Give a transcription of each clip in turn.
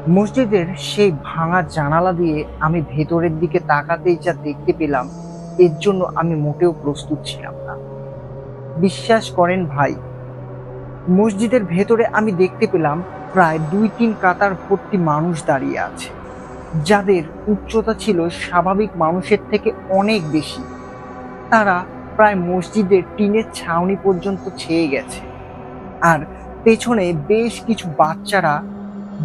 মসজিদের সেই ভাঙা জানালা দিয়ে আমি ভেতরের দিকে তাকাতেই যা দেখতে পেলাম, এর জন্য আমি মোটেও প্রস্তুত ছিলাম না। বিশ্বাস করেন ভাই, মসজিদের ভেতরে আমি দেখতে পেলাম প্রায় ২-৩ কাতার ভর্তি মানুষ দাঁড়িয়ে আছে, যাদের উচ্চতা ছিল স্বাভাবিক মানুষের থেকে অনেক বেশি। তারা প্রায় মসজিদের টিনের ছাউনি পর্যন্ত ছেয়ে গেছে। আর পেছনে বেশ কিছু বাচ্চারা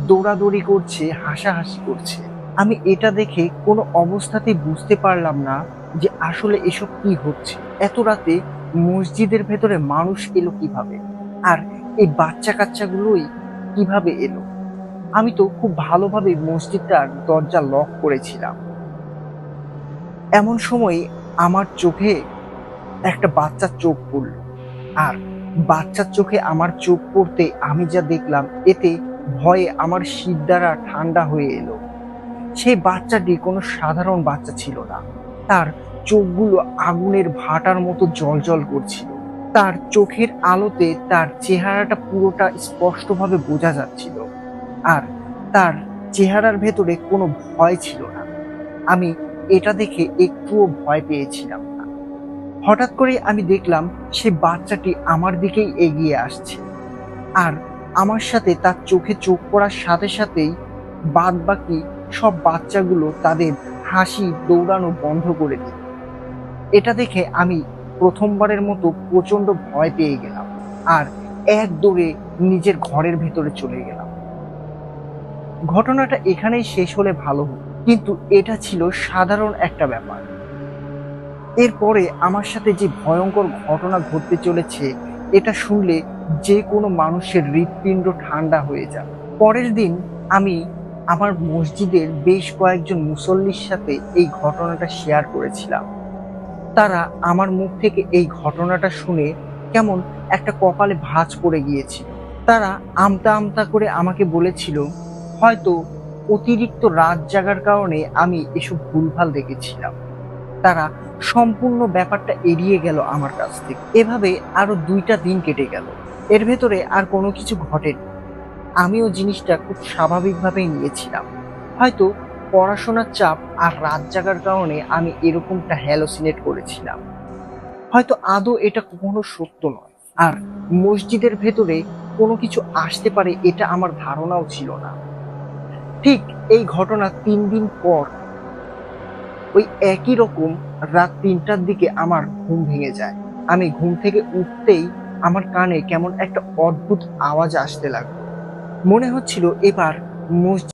দৌড়াদৌড়ি করছে, হাসাহাসি করছে। আমি এটা দেখে কোনো অবস্থাতেই বুঝতে পারলাম না যে আসলে এসব কি হচ্ছে। এত রাতে মসজিদের ভেতরে মানুষ এলো কিভাবে? আর এই বাচ্চা-কাচ্চাগুলোই কিভাবে এলো? আমি তো খুব ভালোভাবে মসজিদটার দরজা লক করেছিলাম। এমন সময় আমার চোখে একটা বাচ্চার চোখ পড়ল। আর বাচ্চার চোখে আমার চোখ পড়তে আমি যা দেখলাম, এতে ভয়ে আমার শিরদাঁড়া ঠান্ডা হয়ে এলো। সেই বাচ্চাটি কোনো সাধারণ বাচ্চা ছিল না। তার চোখগুলো আগুনের ভাটার মতো জ্বলজ্বল করছিল। তার চোখের আলোতে তার চেহারাটা পুরোটা স্পষ্টভাবে বোঝা যাচ্ছিল। আর তার চেহারার ভেতরে কোনো ভয় ছিল না। আমি এটা দেখে একটুও ভয় পেয়েছিলাম না। হঠাৎ করেই আমি দেখলাম সে বাচ্চাটি আমার দিকেই এগিয়ে আসছে। আর আমার সাথে তার চোখে চোখ পড়ার সাথে সাথেই বাদবাকি সব বাচ্চাগুলো তাদের হাসি দৌড়ানো বন্ধ করে দিল। এটা দেখে আমি প্রথমবারের মতো প্রচন্ড ভয় পেয়ে গেলাম। আর এক দৌড়ে নিজের ঘরের ভেতরে চলে গেলাম। ঘটনাটা এখানেই শেষ হলে ভালো হতো, কিন্তু এটা ছিল সাধারণ একটা ব্যাপার। এরপরে আমার সাথে যে ভয়ঙ্কর ঘটনা ঘটতে চলেছে, এটা শুনলে যে কোনো মানুষের হৃৎপিণ্ড ঠান্ডা হয়ে যাবে। পরের দিন আমি আমার মসজিদের বেশ কয়েকজন মুসল্লির সাথে এই ঘটনাটা শেয়ার করেছিলাম। তারা আমার মুখ থেকে এই ঘটনাটা শুনে কেমন একটা কপালে ভাঁজ পড়ে গিয়েছিল। তারা আমতা আমতা করে আমাকে বলেছিল, হয়তো অতিরিক্ত রাত জাগার কারণে আমি এসব ভুলভাল দেখেছিলাম। তারা সম্পূর্ণ ব্যাপারটা এড়িয়ে গেল আমার কাছ থেকে। এভাবে আরো ২টা দিন কেটে গেল। এর ভেতরে আর কোনো কিছু ঘটেনি। আমিও জিনিসটা খুব স্বাভাবিকভাবেই নিয়েছিলাম। হয়তো পড়াশোনার চাপ আর রাত জাগার কারণে আমি এরকমটা হ্যালোসিনেট করেছিলাম। হয়তো আদৌ এটা কখনো সত্য নয়। আর মসজিদের ভেতরে কোনো কিছু আসতে পারে এটা আমার ধারণাও ছিল না। ঠিক এই ঘটনা ৩ দিন পর ওই একই রকম রাত ৩টার দিকে আমার ঘুম ভেঙে যায়। আমি ঘুম থেকে উঠতেই আমার কানে কেমন একটা অদ্ভুত আওয়াজ আসতে লাগলো। মনে হচ্ছিল এবার মসজিদ